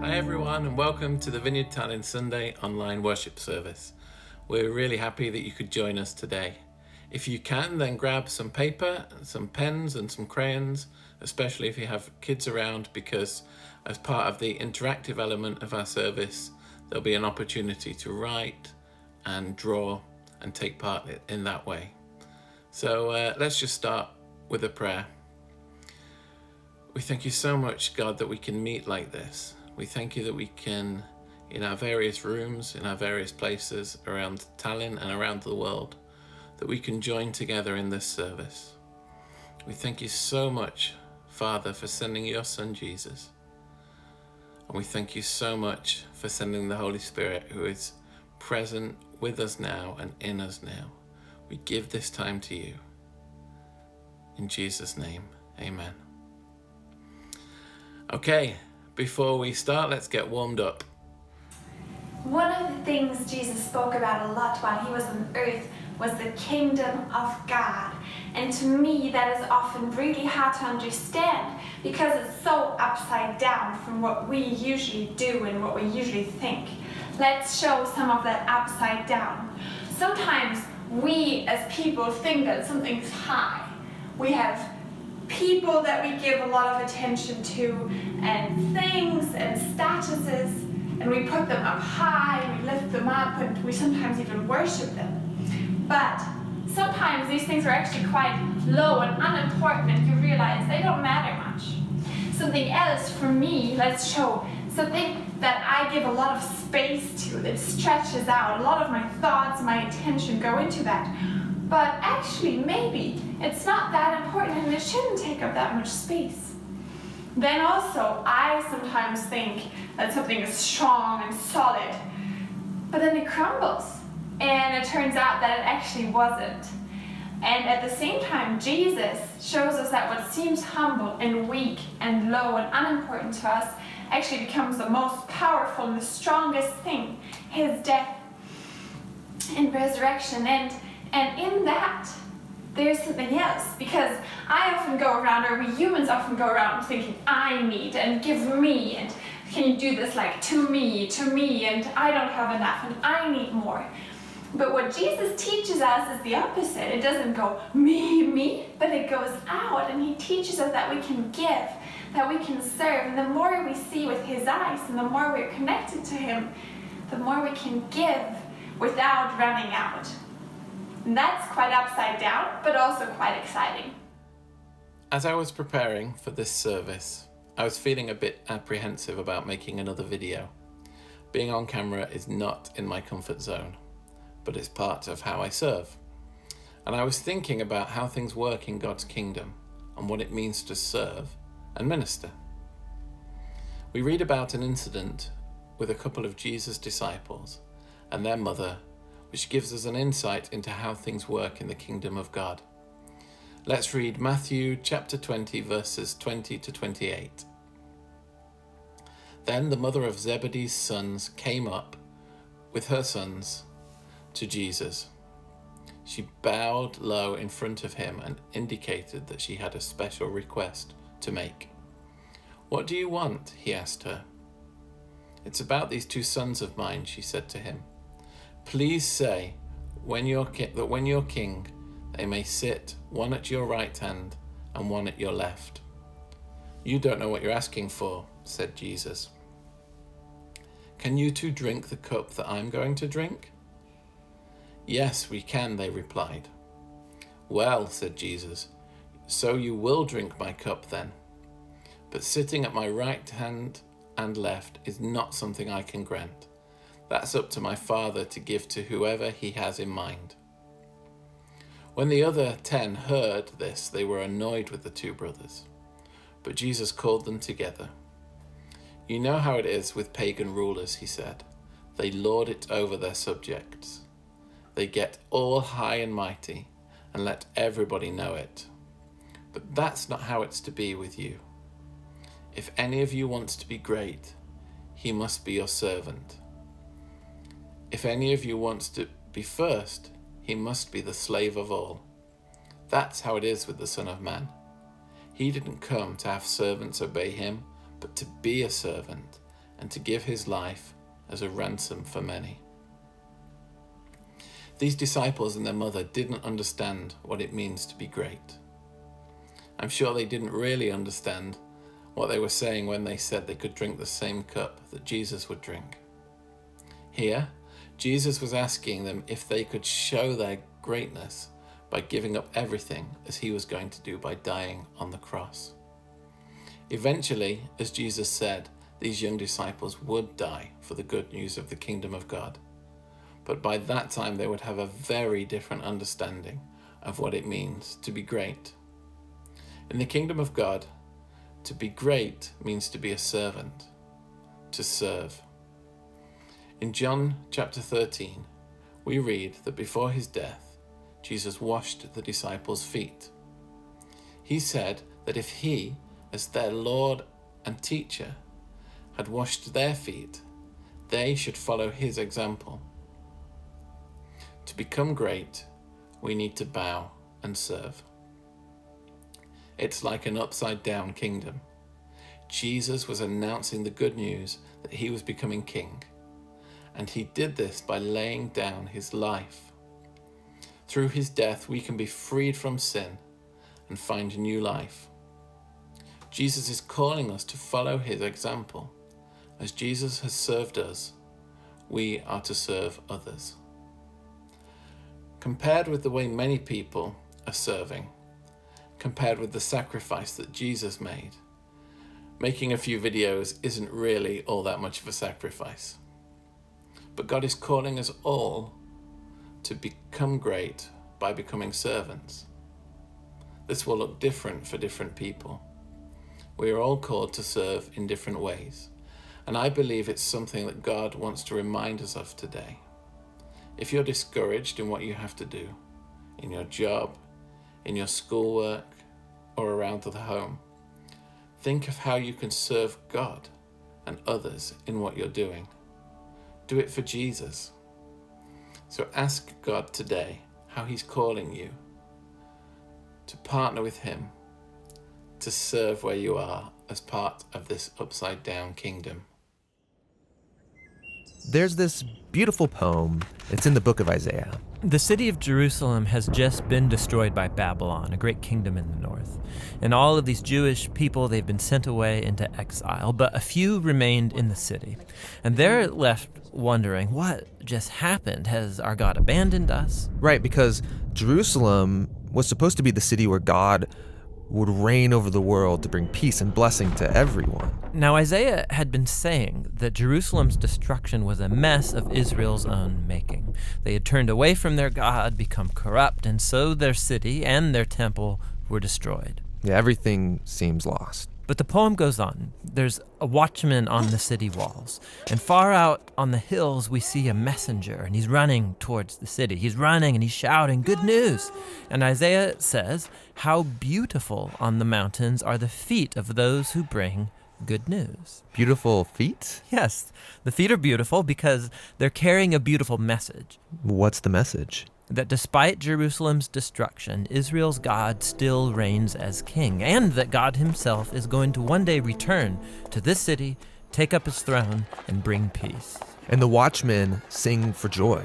Hi everyone, and welcome to the Vineyard Tallinna Sunday online worship service. We're really happy that you could join us today. If you can, then grab some paper, some pens and some crayons, especially if you have kids around, because as part of the interactive element of our service, there'll be an opportunity to write and draw and take part in that way. So let's just start with a prayer. We thank you so much, God, that we can meet like this. We thank you that we can, in our various rooms, in our various places around Tallinn and around the world, that we can join together in this service. We thank you so much, Father, for sending your Son, Jesus. And we thank you so much for sending the Holy Spirit, who is present with us now and in us now. We give this time to you. In Jesus' name, amen. Okay. Before we start, let's get warmed up. One of the things Jesus spoke about a lot while he was on earth was the kingdom of God. And to me, that is often really hard to understand because it's so upside down from what we usually do and what we usually think. Let's show some of that upside down. Sometimes we as people think that something's high. We have people that we give a lot of attention to, and things and statuses, and we put them up high, we lift them up, and we sometimes even worship them. But sometimes these things are actually quite low and unimportant, and you realize they don't matter much. Something else for me, let's show something that I give a lot of space to, that stretches out. A lot of my thoughts, my attention go into that. But actually, maybe it's not that important and it shouldn't take up that much space. Then also, I sometimes think that something is strong and solid, but then it crumbles. And it turns out that it actually wasn't. And at the same time, Jesus shows us that what seems humble and weak and low and unimportant to us actually becomes the most powerful and the strongest thing, his death and resurrection. And in that, there's something else, because I often go around, or we humans often go around thinking, I need, and give me, and can you do this like to me, and I don't have enough, and I need more. But what Jesus teaches us is the opposite. It doesn't go me, but it goes out, and he teaches us that we can give, that we can serve, and the more we see with his eyes, and the more we're connected to him, the more we can give without running out. And that's quite upside down, but also quite exciting. As I was preparing for this service, I was feeling a bit apprehensive about making another video. Being on camera is not in my comfort zone, but it's part of how I serve. And I was thinking about how things work in God's kingdom and what it means to serve and minister. We read about an incident with a couple of Jesus' disciples and their mother, which gives us an insight into how things work in the kingdom of God. Let's read Matthew chapter 20, verses 20 to 28. Then the mother of Zebedee's sons came up with her sons to Jesus. She bowed low in front of him and indicated that she had a special request to make. What do you want? He asked her. It's about these two sons of mine, she said to him. Please say, when you're king, they may sit one at your right hand and one at your left. You don't know what you're asking for, said Jesus. Can you two drink the cup that I'm going to drink? Yes, we can, they replied. Well, said Jesus, so you will drink my cup then. But sitting at my right hand and left is not something I can grant. That's up to my Father to give to whoever he has in mind. When the other 10 heard this, they were annoyed with the two brothers. But Jesus called them together. You know how it is with pagan rulers, he said. They lord it over their subjects. They get all high and mighty and let everybody know it. But that's not how it's to be with you. If any of you wants to be great, he must be your servant. If any of you wants to be first, he must be the slave of all. That's how it is with the Son of Man. He didn't come to have servants obey him, but to be a servant and to give his life as a ransom for many. These disciples and their mother didn't understand what it means to be great. I'm sure they didn't really understand what they were saying when they said they could drink the same cup that Jesus would drink. Here, Jesus was asking them if they could show their greatness by giving up everything, as he was going to do by dying on the cross. Eventually, as Jesus said, these young disciples would die for the good news of the kingdom of God. But by that time, they would have a very different understanding of what it means to be great. In the kingdom of God, to be great means to be a servant, to serve. In John chapter 13, we read that before his death, Jesus washed the disciples' feet. He said that if he, as their Lord and teacher, had washed their feet, they should follow his example. To become great, we need to bow and serve. It's like an upside-down kingdom. Jesus was announcing the good news that he was becoming king, and he did this by laying down his life. Through his death, we can be freed from sin and find new life. Jesus is calling us to follow his example. As Jesus has served us, we are to serve others. Compared with the way many people are serving, compared with the sacrifice that Jesus made, making a few videos isn't really all that much of a sacrifice. But God is calling us all to become great by becoming servants. This will look different for different people. We are all called to serve in different ways, and I believe it's something that God wants to remind us of today. If you're discouraged in what you have to do, in your job, in your schoolwork, or around the home, think of how you can serve God and others in what you're doing. Do it for Jesus. So ask God today how he's calling you to partner with him, to serve where you are as part of this upside-down kingdom. There's this beautiful poem. It's in the book of Isaiah. The city of Jerusalem has just been destroyed by Babylon, a great kingdom in the north. And all of these Jewish people, they've been sent away into exile, but a few remained in the city. And they're left wondering, what just happened? Has our God abandoned us? Right, because Jerusalem was supposed to be the city where God would reign over the world to bring peace and blessing to everyone. Now, Isaiah had been saying that Jerusalem's destruction was a mess of Israel's own making. They had turned away from their God, become corrupt, and so their city and their temple were destroyed. Yeah, everything seems lost. But the poem goes on. There's a watchman on the city walls, and far out on the hills we see a messenger, and he's running towards the city. He's running and he's shouting, "Good news!" And Isaiah says, "How beautiful on the mountains are the feet of those who bring good news." Beautiful feet? Yes, the feet are beautiful because they're carrying a beautiful message. What's the message? That despite Jerusalem's destruction, Israel's God still reigns as king, and that God himself is going to one day return to this city, take up his throne, and bring peace. And the watchmen sing for joy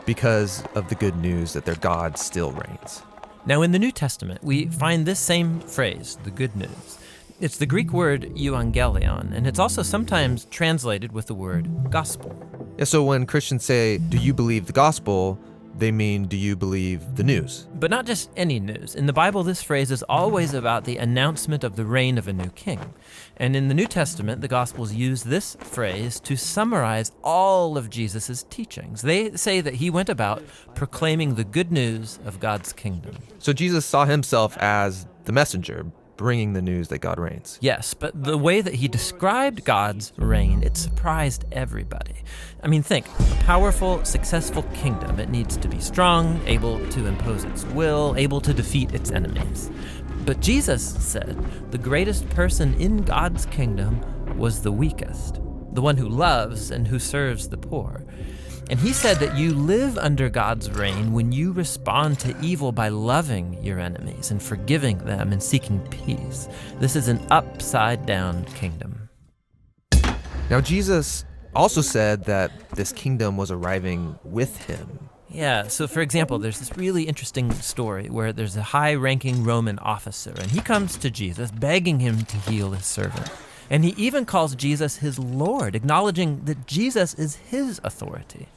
because of the good news that their God still reigns. Now, in the New Testament, we find this same phrase, the good news. It's the Greek word euangelion, and it's also sometimes translated with the word gospel. Yeah, so when Christians say, "Do you believe the gospel?" they mean, do you believe the news? But not just any news. In the Bible, this phrase is always about the announcement of the reign of a new king. And in the New Testament, the Gospels use this phrase to summarize all of Jesus' teachings. They say that he went about proclaiming the good news of God's kingdom. So Jesus saw himself as the messenger, bringing the news that God reigns. Yes, but the way that he described God's reign, it surprised everybody. I mean, think, a powerful, successful kingdom. It needs to be strong, able to impose its will, able to defeat its enemies. But Jesus said the greatest person in God's kingdom was the weakest, the one who loves and who serves the poor. And he said that you live under God's reign when you respond to evil by loving your enemies and forgiving them and seeking peace. This is an upside-down kingdom. Now, Jesus also said that this kingdom was arriving with him. Yeah, so for example, there's this really interesting story where there's a high-ranking Roman officer, and he comes to Jesus begging him to heal his servant. And he even calls Jesus his Lord, acknowledging that Jesus is his authority.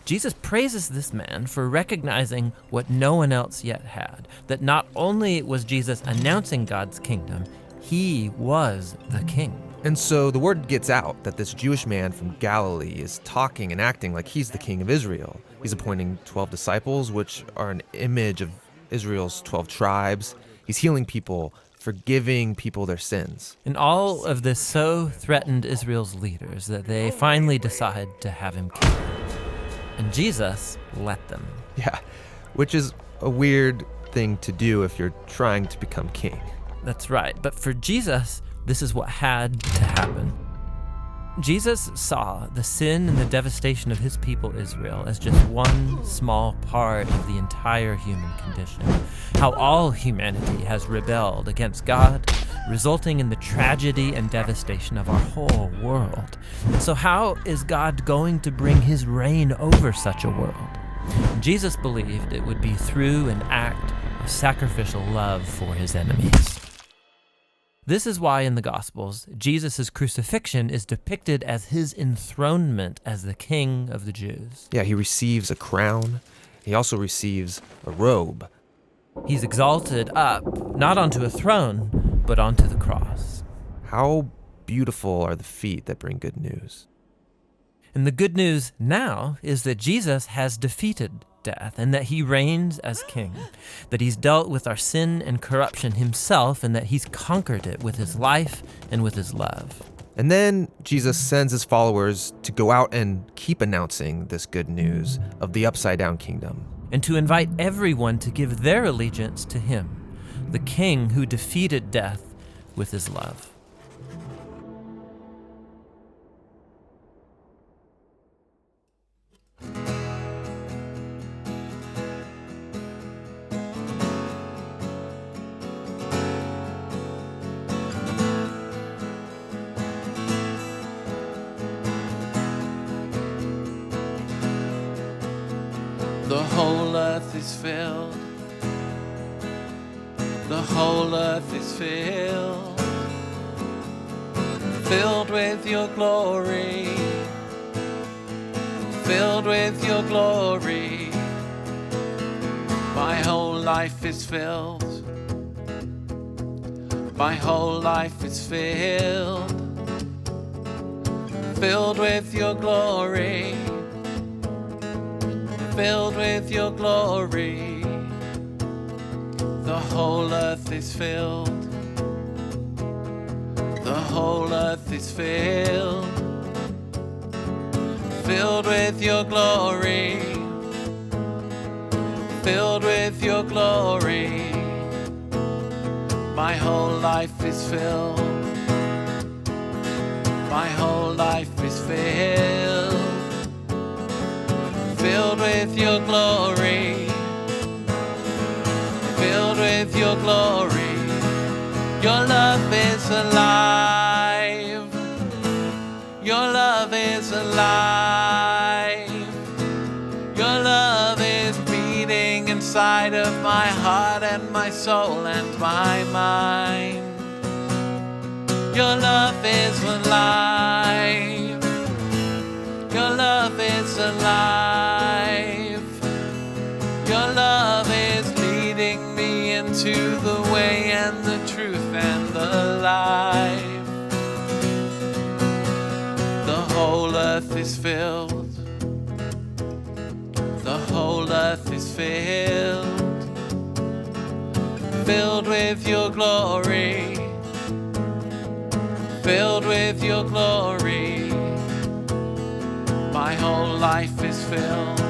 Jesus praises this man for recognizing what no one else yet had, that not only was Jesus announcing God's kingdom, he was the king. And so the word gets out that this Jewish man from Galilee is talking and acting like he's the king of Israel. He's appointing 12 disciples, which are an image of Israel's 12 tribes. He's healing people, forgiving people their sins. And all of this so threatened Israel's leaders that they finally decide to have him killed. And Jesus let them. Yeah, which is a weird thing to do if you're trying to become king. That's right. But for Jesus, this is what had to happen. Jesus saw the sin and the devastation of his people Israel as just one small part of the entire human condition. How all humanity has rebelled against God, resulting in the tragedy and devastation of our whole world. So how is God going to bring his reign over such a world? Jesus believed it would be through an act of sacrificial love for his enemies. This is why in the Gospels, Jesus' crucifixion is depicted as his enthronement as the King of the Jews. Yeah, he receives a crown. He also receives a robe. He's exalted up, not onto a throne, but onto the cross. How beautiful are the feet that bring good news. And the good news now is that Jesus has defeated death and that he reigns as king, that he's dealt with our sin and corruption himself, and that he's conquered it with his life and with his love. And then Jesus sends his followers to go out and keep announcing this good news of the upside-down kingdom. And to invite everyone to give their allegiance to him, the king who defeated death with his love. The whole earth is filled. The whole earth is filled. Filled with your glory. Filled with your glory. My whole life is filled. My whole life is filled. Filled with your glory. Filled with your glory. The whole earth is filled. The whole earth is filled. Filled with your glory. Filled with your glory. My whole life is filled. My whole life is filled. Filled with your glory. Filled with your glory. Your love is alive. Your love is alive. Your love is beating inside of my heart and my soul and my mind. Your love is alive. Your love is alive. Your love is leading me into the way and the truth and the life. The whole earth is filled. The whole earth is filled. Filled with your glory. Filled with your glory. My whole life is filled.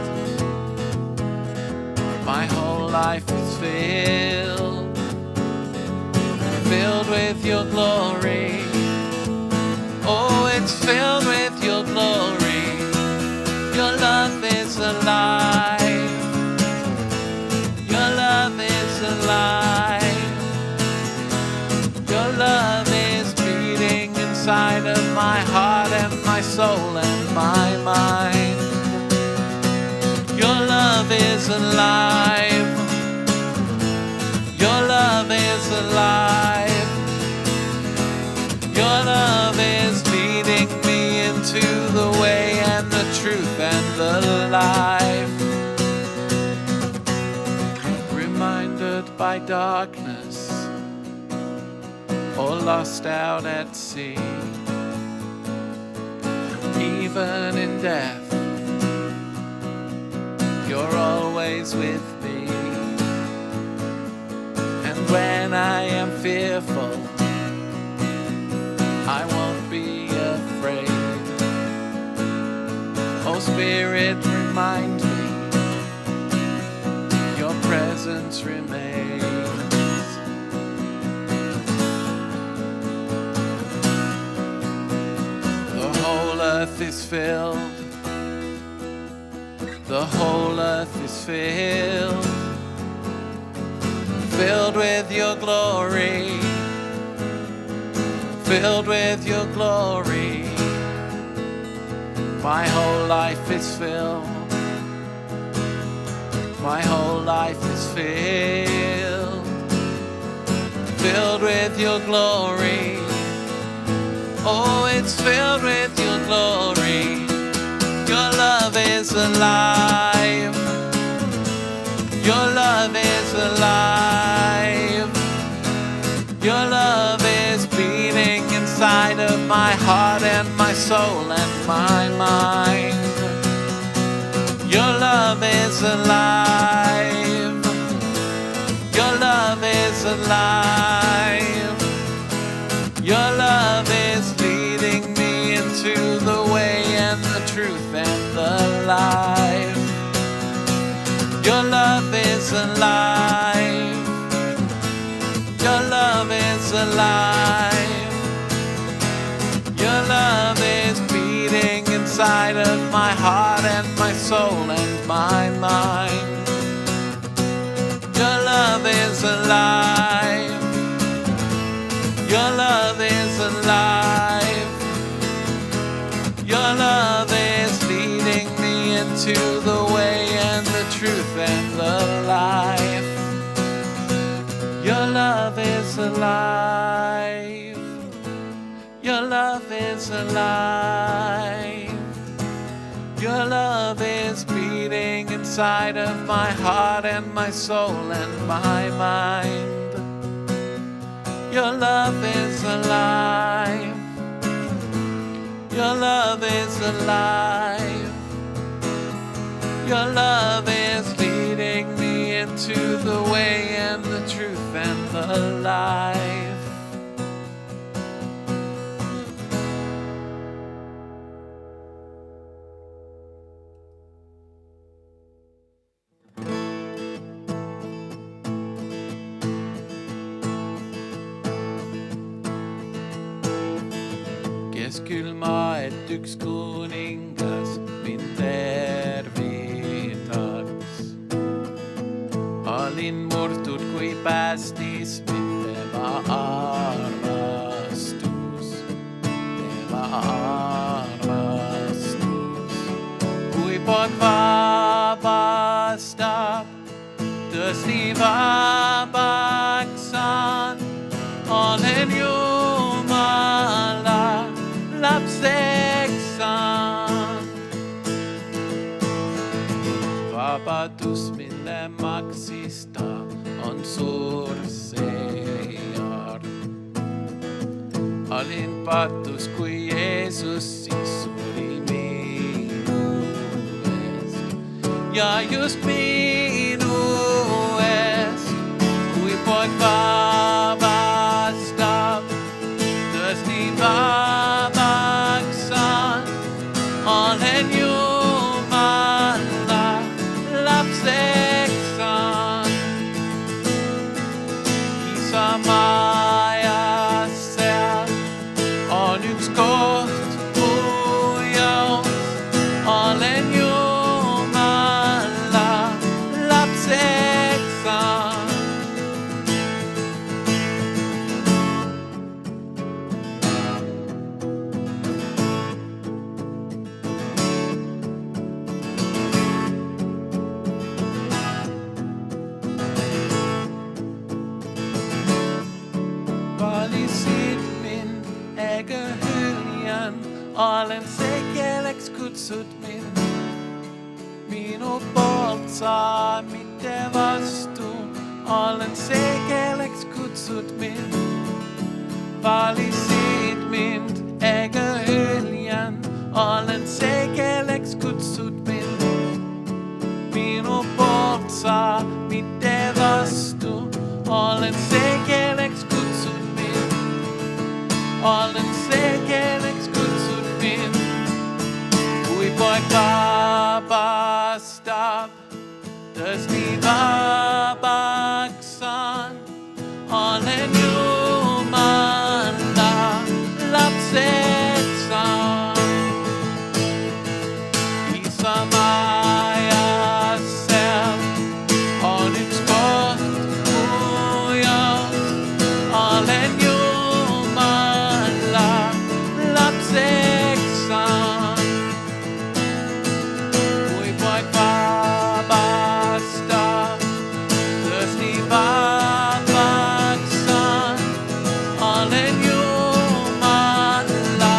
My whole life is filled. Filled with your glory. Oh, it's filled with your glory. Your love is alive. Your love is alive. Your love is beating inside of my heart and my soul and my mind. Your love is alive. Your love is alive. Your love is leading me into the way and the truth and the life. Reminded by darkness or lost out at sea, even in death, you're always with me. And when I am fearful, I won't be afraid. Oh Spirit, remind me your presence remains. The whole earth is filled. The whole earth is filled. Filled with your glory. Filled with your glory. My whole life is filled. My whole life is filled. Filled with your glory. Oh, it's filled with your glory. Your love is alive. Your love is alive. Your love is beating inside of my heart and my soul and my mind. Your love is alive. Your love is alive. Your love is leading me into the way and the truth and the life. Your love is alive. Your love is alive. Your love is beating inside of my heart and my soul and my mind. Your love is alive. Your love is alive. Your love is leading me into the way and the truth and the life. Your love is alive. Your love is alive. Your love is beating inside of my heart and my soul and my mind. Your love is alive. Your love is alive. Your love is leading me into the way and the truth and the life. Kes külma, et üks kuningas mind tervitaks. Olin murtud, kui päästis mind tema armastus. Tema armastus. Kui poeg vabastab, tõesti vabaks saan. Olen Jumala lapseks saan. Vabadus, mille maksis ta, on suur seejärg. Olin patus, kui Jeesus siis suri minu eest. Ja just minu eest, kui poeg vabastab, tõesti vabaks saan. Olen Jumala lapseks saan. Isa majas seal on üks koht mu jaoks. Olen Jumala olen see, kelleks kutsud mind. Minu poolt sa mitte vastu, olen see, kelleks kutsud mind. Valisid mind ega hüljan, olen see, kelleks kutsud mind. Minu poolt sa mitte vastu, olen see, kelleks kutsud mind. Olen see, kelleks kutsud mind. Kui poeg vabastab, tõesti vabaks saan. Olen Jumala lapseks saan. Isamaa seal on üks koht mu jaoks. Olen Jumala lapseks saan. Kui poeg vabastab, tõesti vabaks saan. Olen Jumala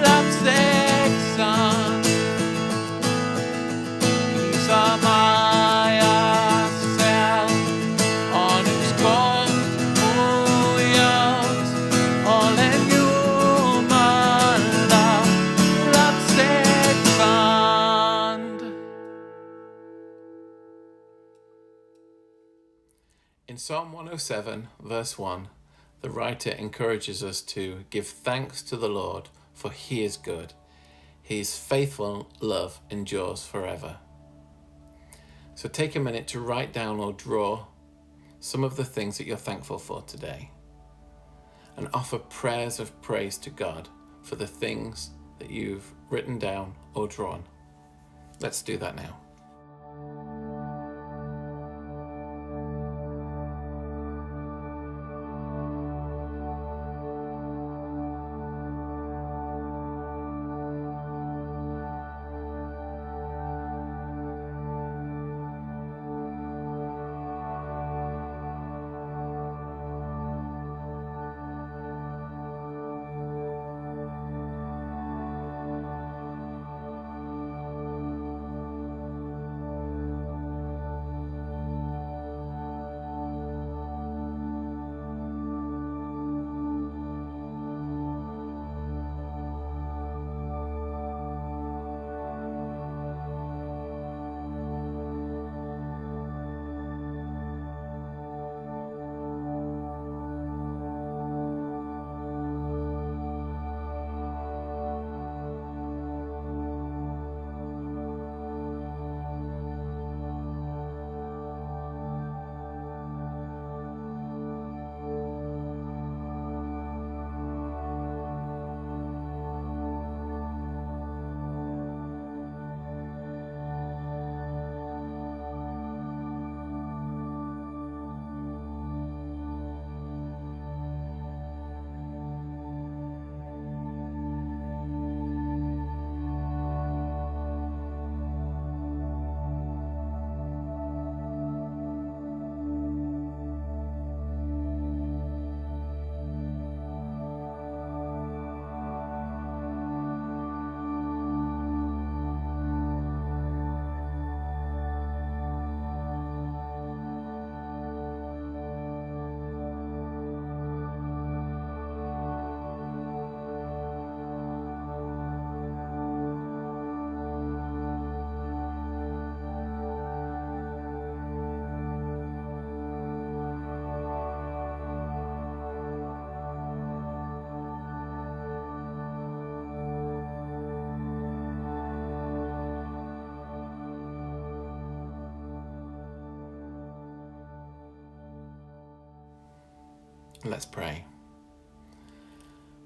lapseks saan. Isamaa seal on üks koht mu jaoks. Olen Jumala lapseks saanud. In Psalm 107, verse 1, the writer encourages us to give thanks to the Lord, for he is good. His faithful love endures forever. So take a minute to write down or draw some of the things that you're thankful for today, and offer prayers of praise to God for the things that you've written down or drawn. Let's do that now. Let's pray.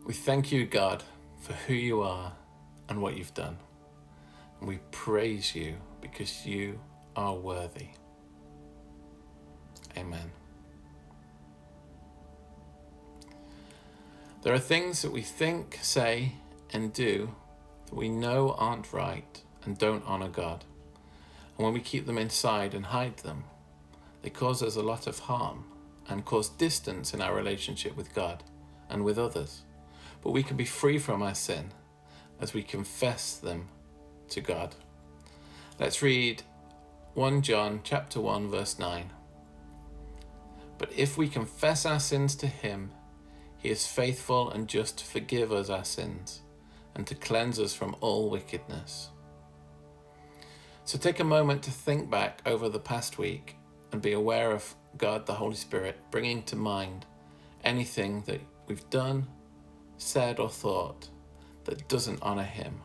We thank you, God, for who you are and what you've done. And we praise you because you are worthy. Amen. There are things that we think, say, and do that we know aren't right and don't honor God. And when we keep them inside and hide them, they cause us a lot of harm and cause distance in our relationship with God and with others. But we can be free from our sin as we confess them to God. Let's read 1 John chapter 1 verse 9. But if we confess our sins to him, he is faithful and just to forgive us our sins and to cleanse us from all wickedness. So take a moment to think back over the past week and be aware of God the Holy Spirit bringing to mind anything that we've done, said or thought that doesn't honour him.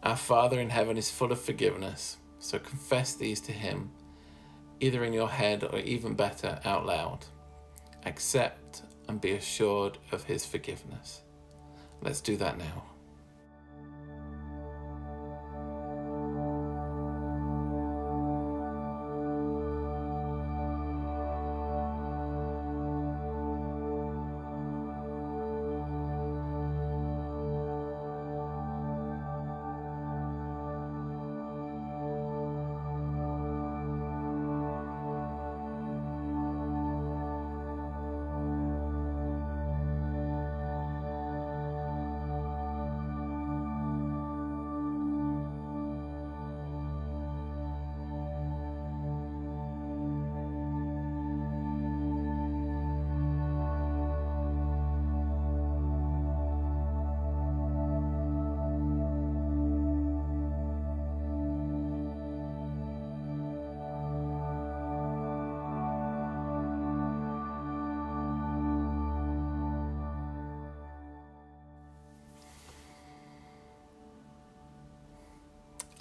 Our Father in heaven is full of forgiveness, so confess these to him, either in your head or even better, out loud. Accept and be assured of his forgiveness. Let's do that now.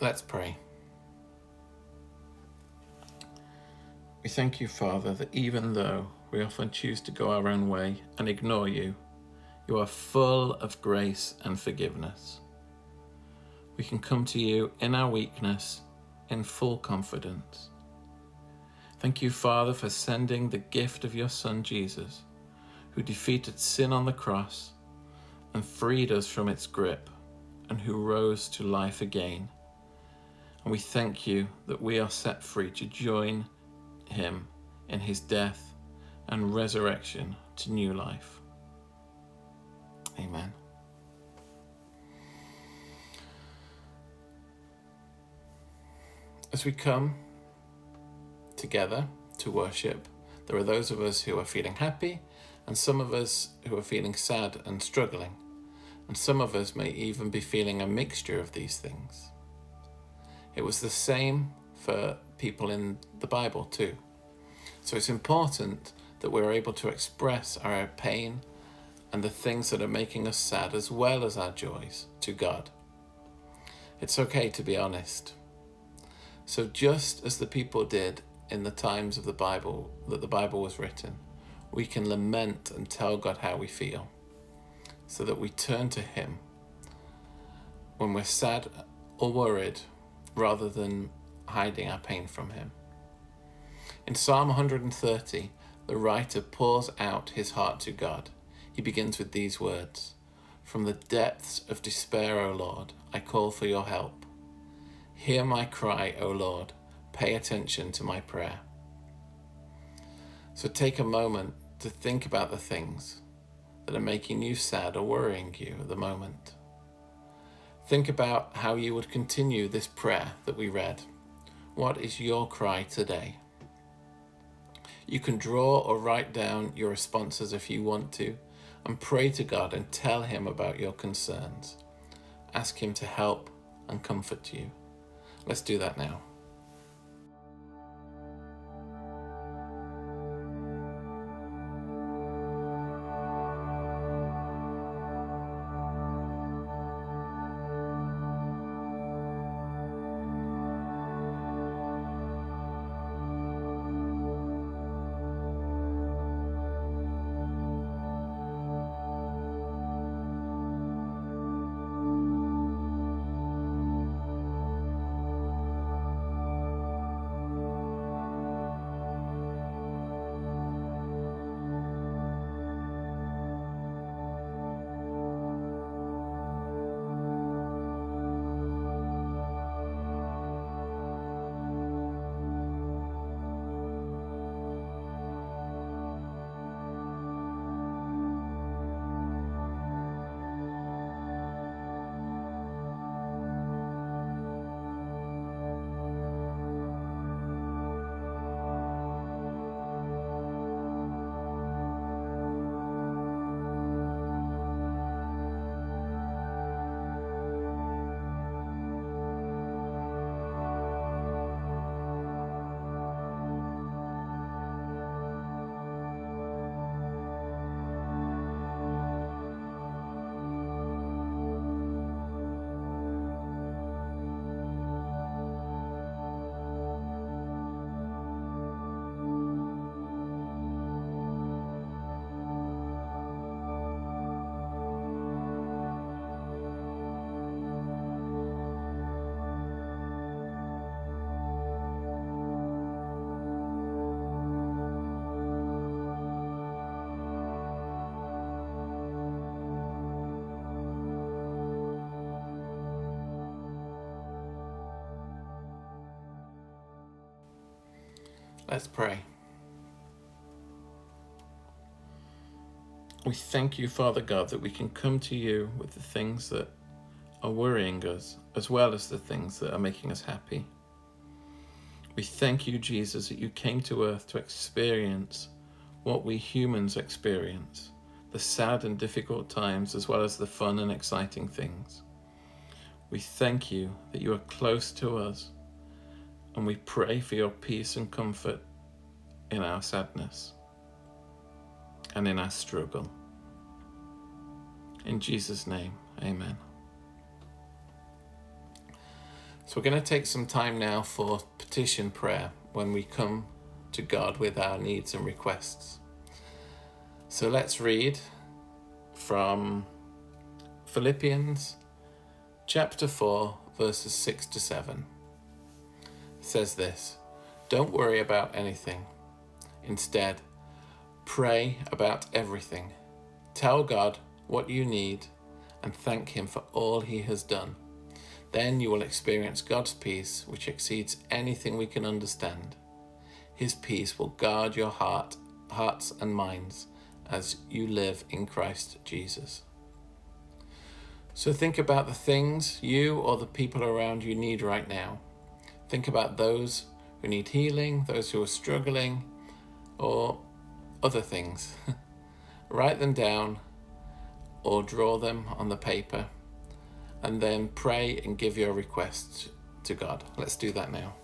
Let's pray. We thank you, Father, that even though we often choose to go our own way and ignore you, you are full of grace and forgiveness. We can come to you in our weakness, in full confidence. Thank you, Father, for sending the gift of your Son, Jesus, who defeated sin on the cross and freed us from its grip, and who rose to life again. And we thank you that we are set free to join him in his death and resurrection to new life. Amen. As we come together to worship, there are those of us who are feeling happy and some of us who are feeling sad and struggling. And some of us may even be feeling a mixture of these things. It was the same for people in the Bible too. So it's important that we're able to express our pain and the things that are making us sad as well as our joys to God. It's okay to be honest. So just as the people did in the times of the Bible, that the Bible was written, we can lament and tell God how we feel so that we turn to him when we're sad or worried, rather than hiding our pain from him. In Psalm 130, the writer pours out his heart to God. He begins with these words: "From the depths of despair, O Lord, I call for your help. Hear my cry, O Lord, pay attention to my prayer." So take a moment to think about the things that are making you sad or worrying you at the moment. Think about how you would continue this prayer that we read. What is your cry today? You can draw or write down your responses if you want to, and pray to God and tell him about your concerns. Ask him to help and comfort you. Let's do that now. Let's pray. We thank you, Father God, that we can come to you with the things that are worrying us, as well as the things that are making us happy. We thank you, Jesus, that you came to earth to experience what we humans experience, the sad and difficult times, as well as the fun and exciting things. We thank you that you are close to us, and we pray for your peace and comfort in our sadness and in our struggle. In Jesus' name, amen. So we're going to take some time now for petition prayer when we come to God with our needs and requests. So let's read from Philippians chapter 4, verses 6 to 7. It says this: "Don't worry about anything. Instead, pray about everything. Tell God what you need and thank Him for all He has done. Then you will experience God's peace, which exceeds anything we can understand. His peace will guard your hearts and minds as you live in Christ Jesus." So think about the things you or the people around you need right now. Think about those who need healing, those who are struggling, or other things. Write them down or draw them on the paper, and then pray and give your requests to God. Let's do that now.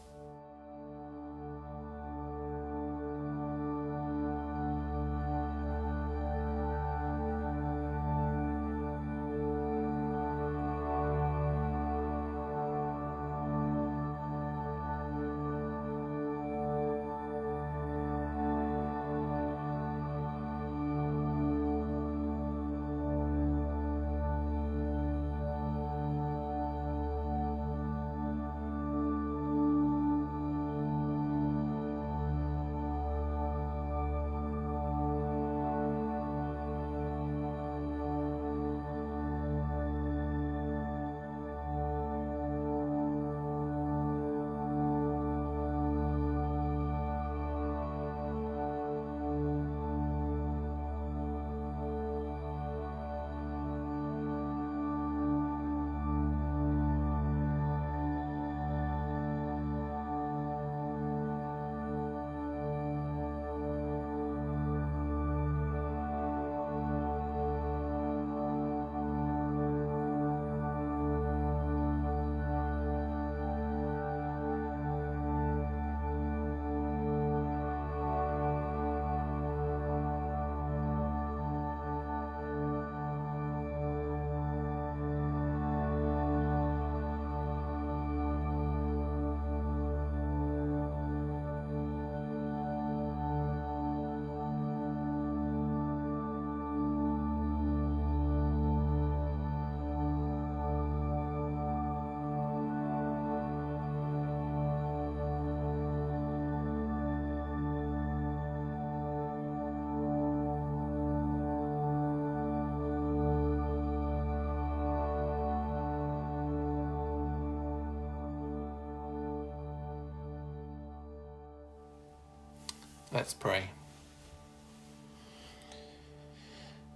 Let's pray.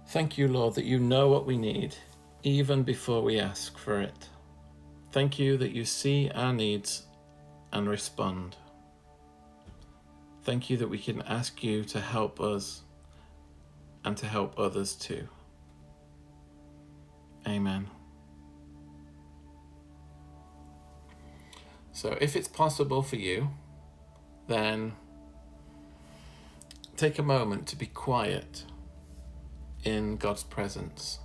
Thank you, Lord, that you know what we need, even before we ask for it. Thank you that you see our needs and respond. Thank you that we can ask you to help us and to help others too. Amen. So if it's possible for you, then take a moment to be quiet in God's presence.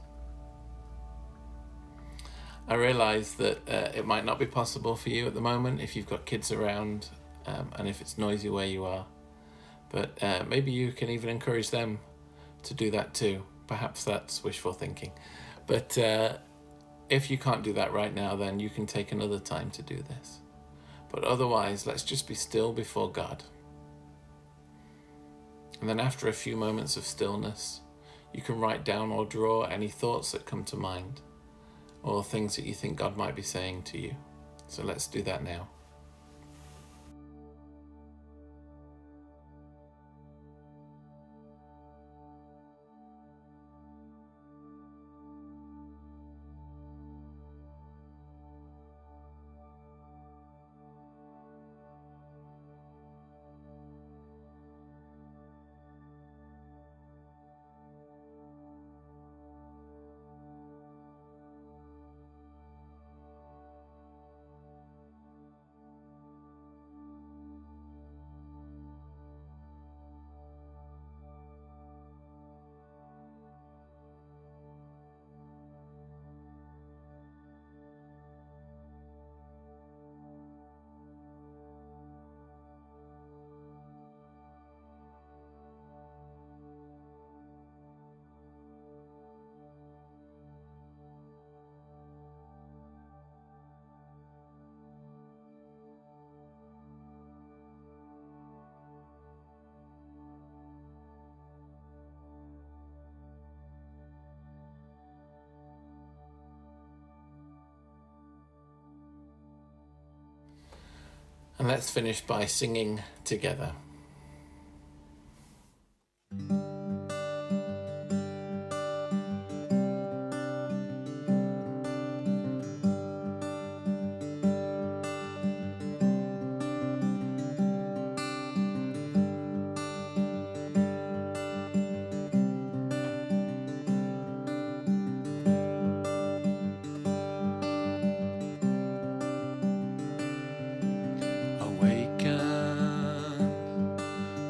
I realize that it might not be possible for you at the moment if you've got kids around and if it's noisy where you are, but maybe you can even encourage them to do that too. Perhaps that's wishful thinking, but if you can't do that right now, then you can take another time to do this. But otherwise, let's just be still before God. And then after a few moments of stillness, you can write down or draw any thoughts that come to mind or things that you think God might be saying to you. So let's do that now. And let's finish by singing together.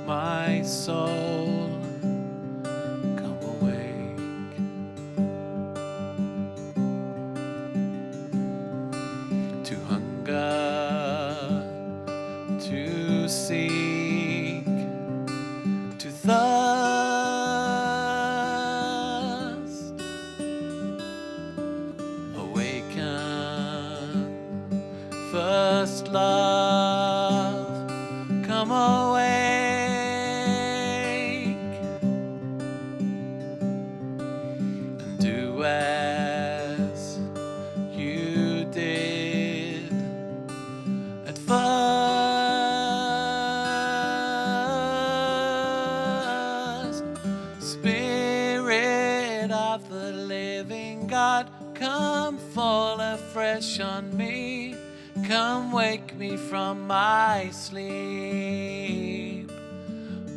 My soul, come awake. To hunger, to seek, to thirst. Awaken, first love, come awake. As you did at first. Spirit of the living God, come fall afresh on me. Come wake me from my sleep.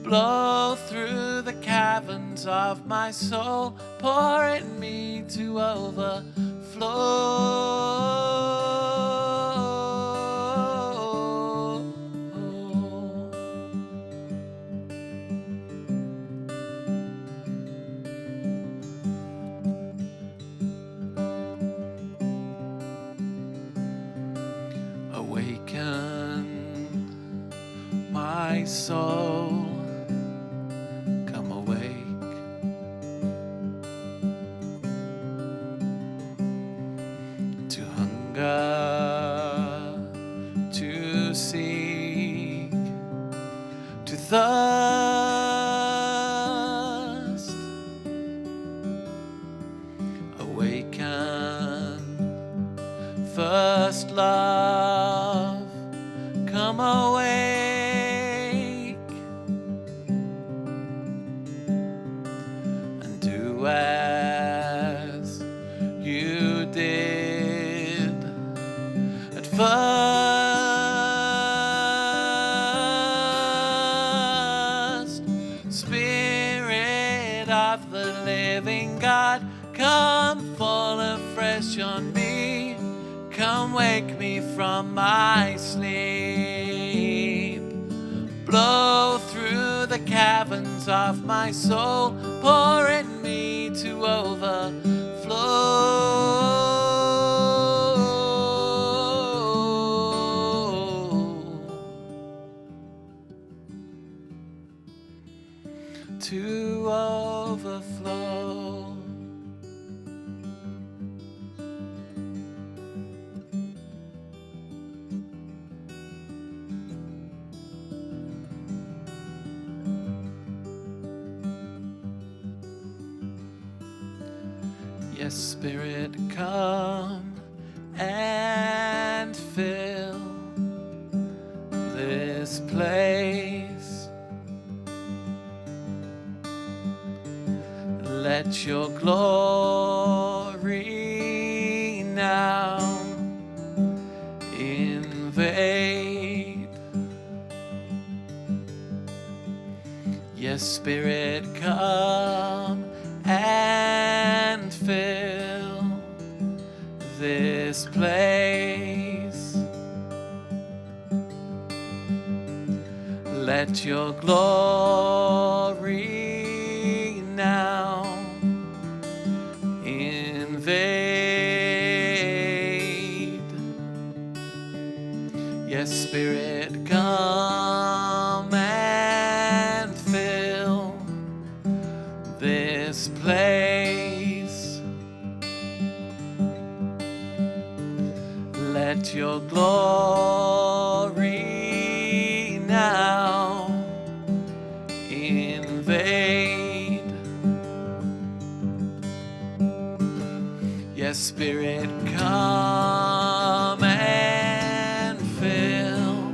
Blow through the caverns of my soul, pour in me to overflow. Awaken my soul. To seek, to thirst. Awaken, first love, come awake. And do as you did at first. Spirit of the living God, come fall afresh on me. Come wake me from my sleep. Blow through the caverns of my soul, pour in me to overflow. To overflow. Yes, Spirit, come and fill this place. Let your glory now invade. Yes, Spirit, come and fill this place. Let your glory now invade. Yes, Spirit, come and fill this place. Let your glory now invade. Yes, Spirit, come and fill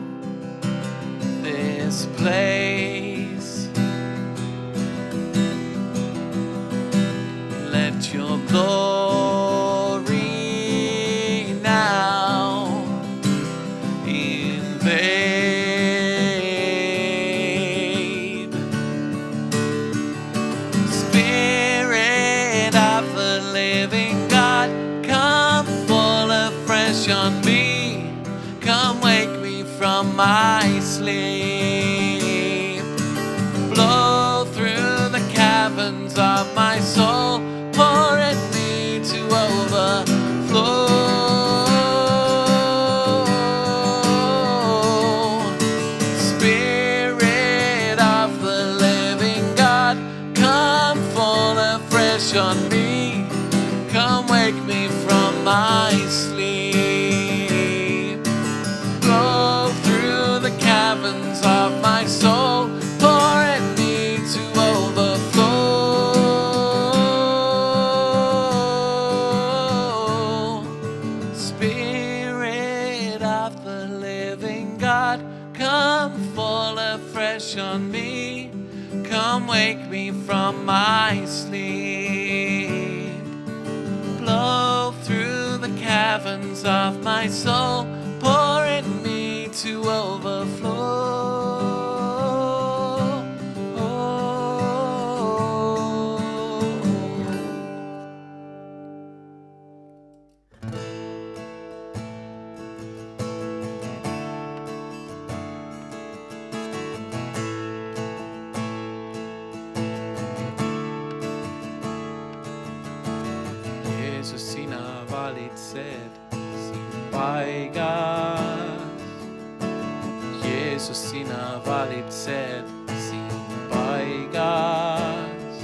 on me. Come wake me from my sleep. Blow through the caverns of my soul, pour in me to overflow. Spirit of the living God, come fall afresh on me. Come wake me from my sleep. Blow through the caverns of my soul, pour in me to overflow. Spirit of the living God, come fall afresh on me. Come wake me from my sleep. Blow through the caverns of my soul, pour in me to overflow. Jeesus, sina valitsed siin paigas. Jeesus, sina valitsed siin paigas.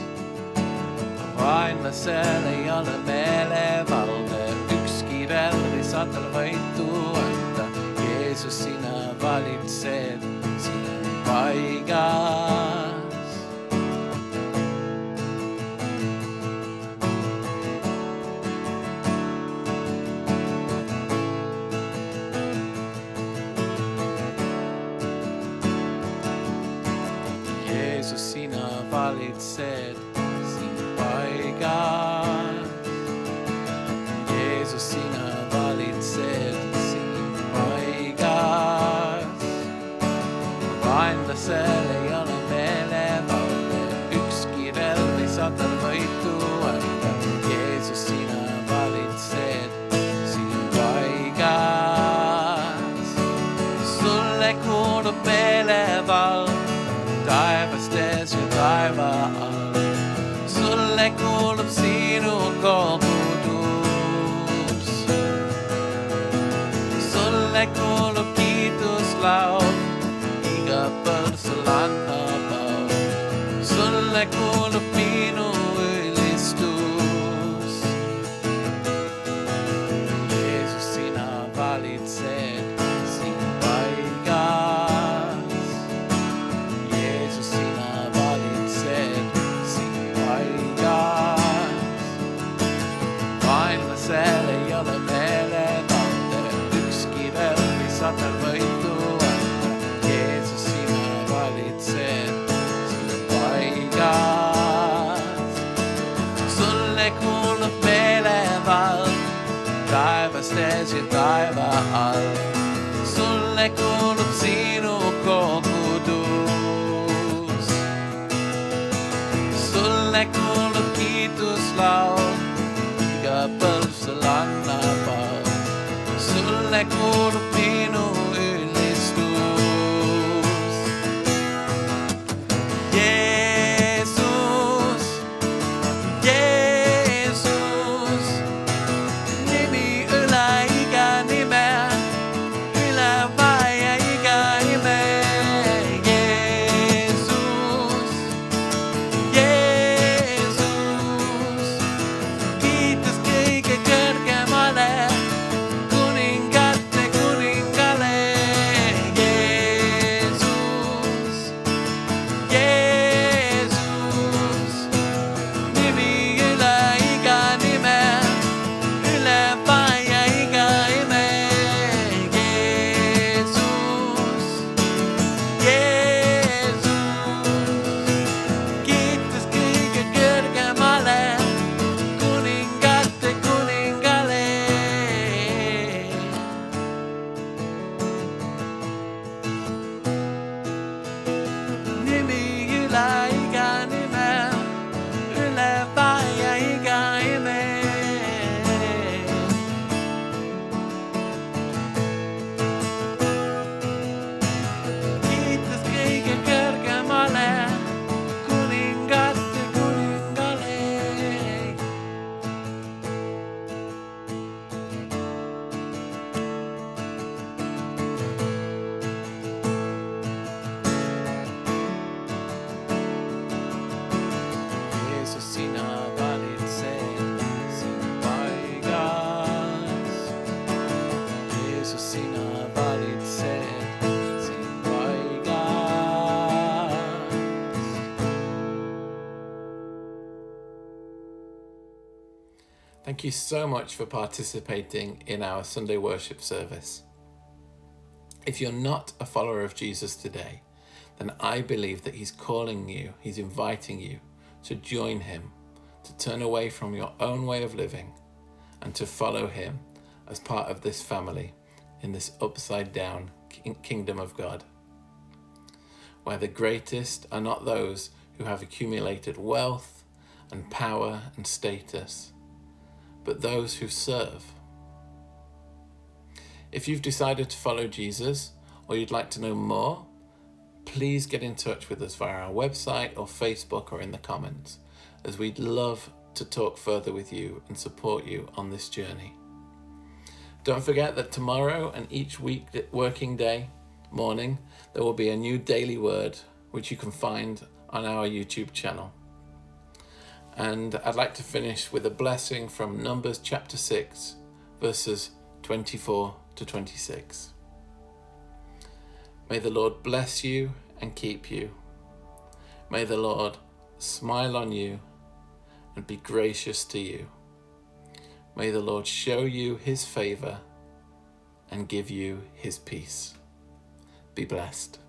Vaenlasel ei ole meelevaldne, ükski relv ei saa tal võitu anda. Jeesus, sina valitsed siin paigas. Jeesus, sina valitsed siin paigas. Jeesus, sina valitsed siin paigas. Vaenlasel ei ole meelevaldne, ükski relv ei saa tal võitu anda. Jeesus, sina valitsed siin paigas. Sulle kuulub meelevald taevastes ja taeva all. Sulle kuulub sinu kogudus. Sulle kuulub kiituslaul, iga põlv sul annab au. Sulle kuulub minu ülistus. Jeesus, sina valitsed siin paigas. Jeesus, sina valitsed siin paigas. Vaenlasel ei ole meelevaldne, ükski relv ei saa tal võitu anda. Jeesus, sina valitsed siin paigas. Sulle kuulub meelevald taevastes ja taeva all. Sulle kuulub sinu kogudus. Sulle kuulub kiituslaul, iga põlv sul annab au. Sulle kuulub minu ülistus. Jeesus, Jeesus, nimi üle iga nime, üle vaia iga ime. Jeesus, Jeesus, kiitus kõige kõrgemale, kuningate kuninga. Thank you so much for participating in our Sunday worship service. If you're not a follower of Jesus today, then I believe that he's calling you, he's inviting you to join him, to turn away from your own way of living and to follow him as part of this family in this upside down kingdom of God, where the greatest are not those who have accumulated wealth and power and status, but those who serve. If you've decided to follow Jesus or you'd like to know more, please get in touch with us via our website or Facebook or in the comments, as we'd love to talk further with you and support you on this journey. Don't forget that tomorrow and each working day morning, there will be a new daily word which you can find on our YouTube channel. And I'd like to finish with a blessing from Numbers chapter 6, verses 24 to 26. May the Lord bless you and keep you. May the Lord smile on you and be gracious to you. May the Lord show you his favor and give you his peace. Be blessed.